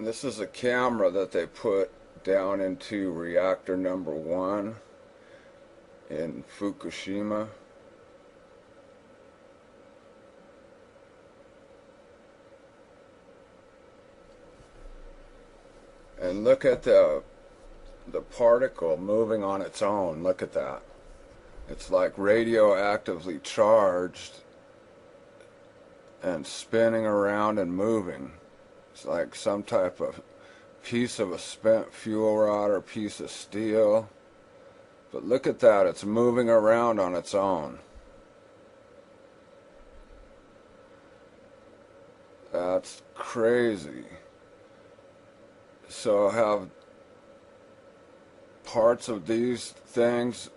This is a camera that they put down into reactor number 1 in Fukushima. And look at the particle moving on its own. Look at that. It's like radioactively charged and spinning around and moving. It's like some type of piece of a spent fuel rod or piece of steel. But look at that, it's moving around on its own. That's crazy. So have parts of these things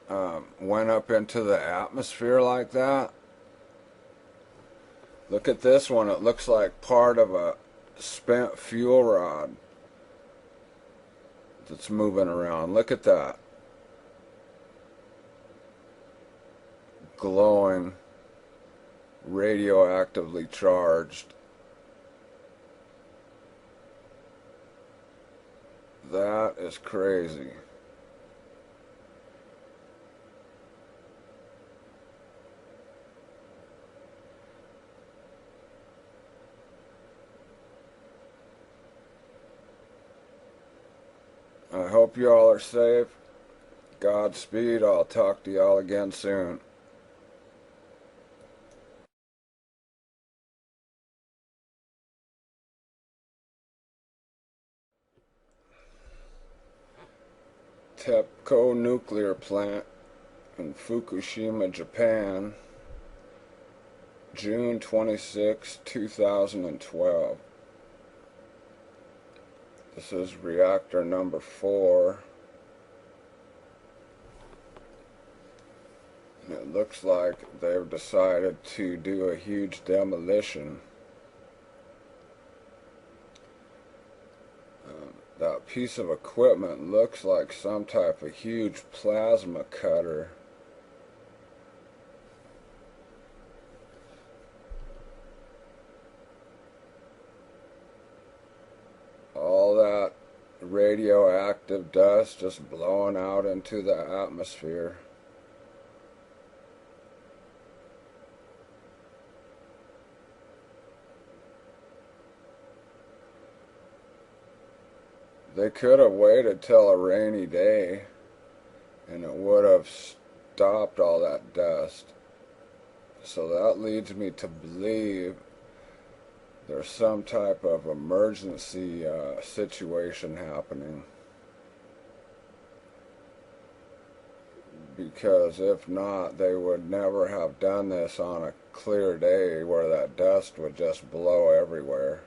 went up into the atmosphere like that? Look at this one, it looks like part of a spent fuel rod that's moving around. Look at that. Glowing, radioactively charged. That is crazy. I hope you all are safe. Godspeed. I'll talk to y'all again soon. TEPCO nuclear plant in Fukushima, Japan, June 26, 2012. This is reactor number 4. And it looks like they've decided to do a huge demolition. That piece of equipment looks like some type of huge plasma cutter. All that radioactive dust just blowing out into the atmosphere. They could have waited till a rainy day and it would have stopped all that dust. So that leads me to believe there's some type of emergency situation happening. Because if not, they would never have done this on a clear day where that dust would just blow everywhere.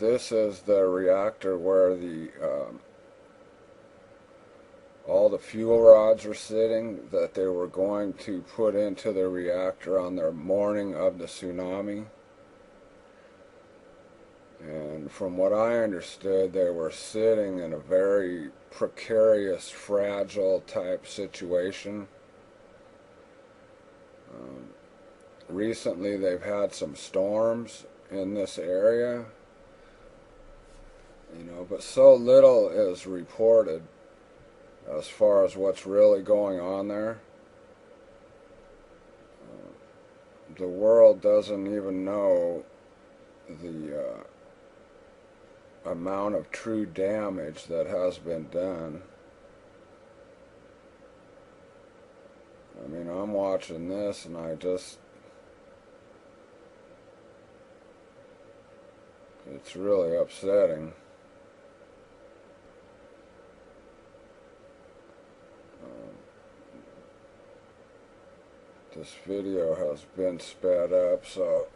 This is the reactor where all the fuel rods are sitting that they were going to put into the reactor on the morning of the tsunami. And from what I understood, they were sitting in a very precarious, fragile type situation. Recently they've had some storms in this area. But so little is reported as far as what's really going on there. The world doesn't even know the amount of true damage that has been done. I mean, I'm watching this and it's really upsetting. This video has been sped up, so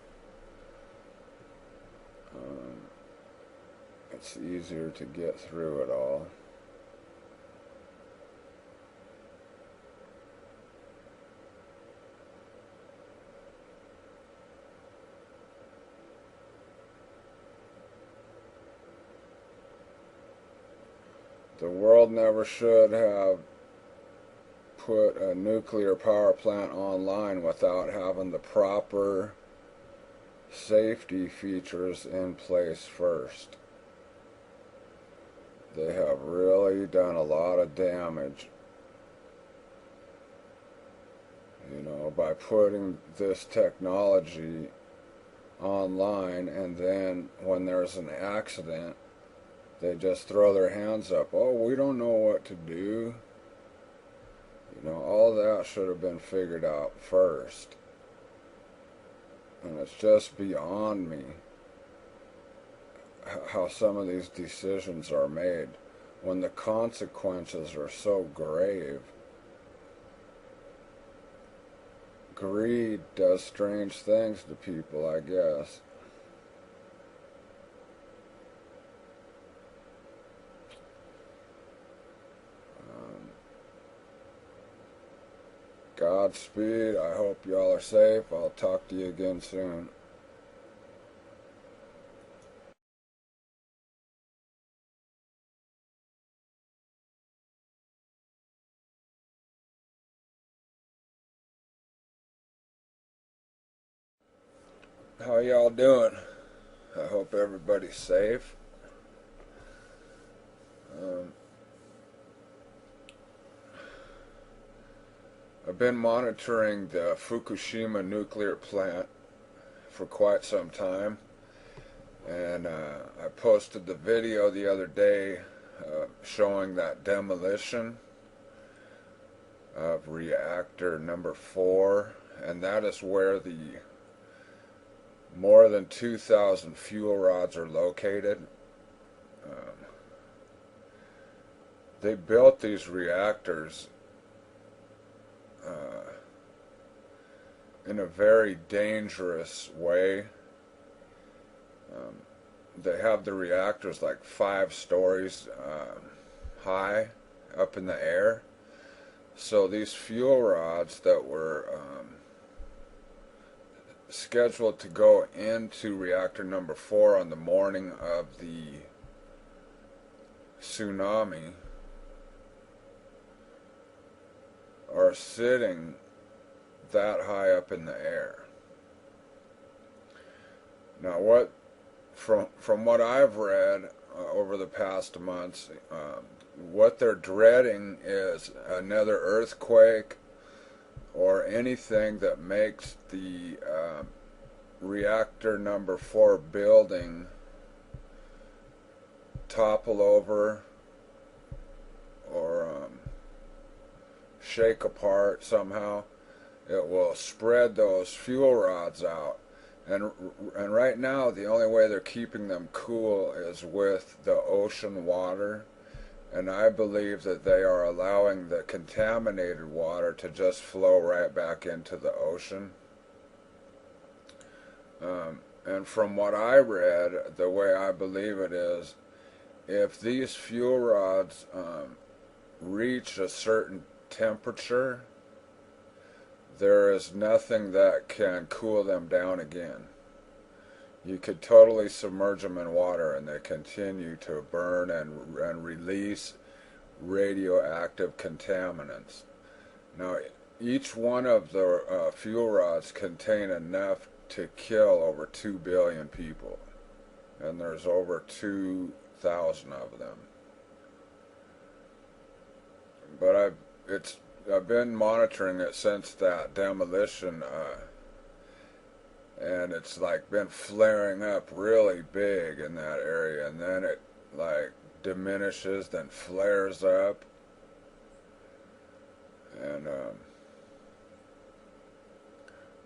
it's easier to get through it all. The world never should have put a nuclear power plant online without having the proper safety features in place first. They have really done a lot of damage, you know, by putting this technology online, and then when there's an accident, they just throw their hands up. Oh, we don't know what to do. You know, all that should have been figured out first. And it's just beyond me how some of these decisions are made when the consequences are so grave. Greed does strange things to people, I guess. Godspeed. I hope y'all are safe. I'll talk to you again soon. How y'all doing? I hope everybody's safe. I've been monitoring the Fukushima nuclear plant for quite some time, and I posted the video the other day showing that demolition of reactor number 4, and that is where the more than 2,000 fuel rods are located. They built these reactors in a very dangerous way. They have the reactors like 5 stories high up in the air. So these fuel rods that were scheduled to go into reactor number 4 on the morning of the tsunami are sitting that high up in the air. Now, from what I've read over the past months, what they're dreading is another earthquake or anything that makes the reactor number 4 building topple over or shake apart somehow. It will spread those fuel rods out, and right now the only way they're keeping them cool is with the ocean water, and I believe that they are allowing the contaminated water to just flow right back into the ocean. And from what I read, the way I believe it is, if these fuel rods reach a certain temperature, there is nothing that can cool them down again. You could totally submerge them in water and they continue to burn and release radioactive contaminants. Now, each one of the fuel rods contain enough to kill over 2 billion people, and there's over 2,000 of them. But I've been monitoring it since that demolition, and it's like been flaring up really big in that area, and then it like diminishes, then flares up, and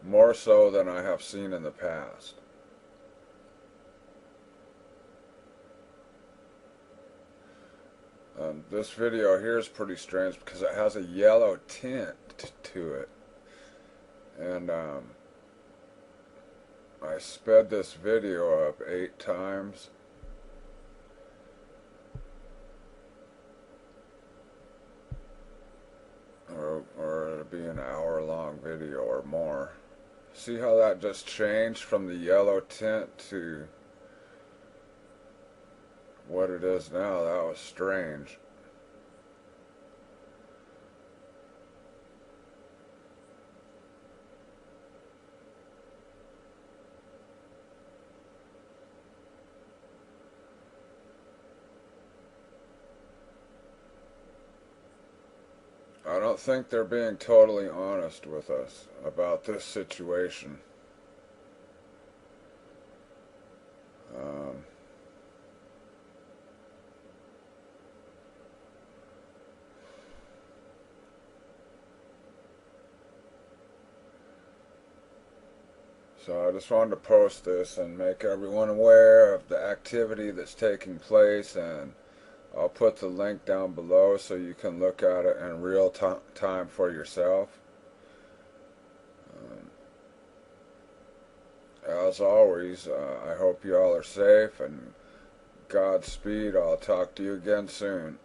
more so than I have seen in the past. This video here is pretty strange because it has a yellow tint to it, and I sped this video up 8 times, or it'll be an hour-long video or more. See how that just changed from the yellow tint to what it is now? That was strange. I don't think they're being totally honest with us about this situation. Um, So I just wanted to post this and make everyone aware of the activity that's taking place, and I'll put the link down below so you can look at it in real time for yourself. As always, I hope you all are safe, and Godspeed. I'll talk to you again soon.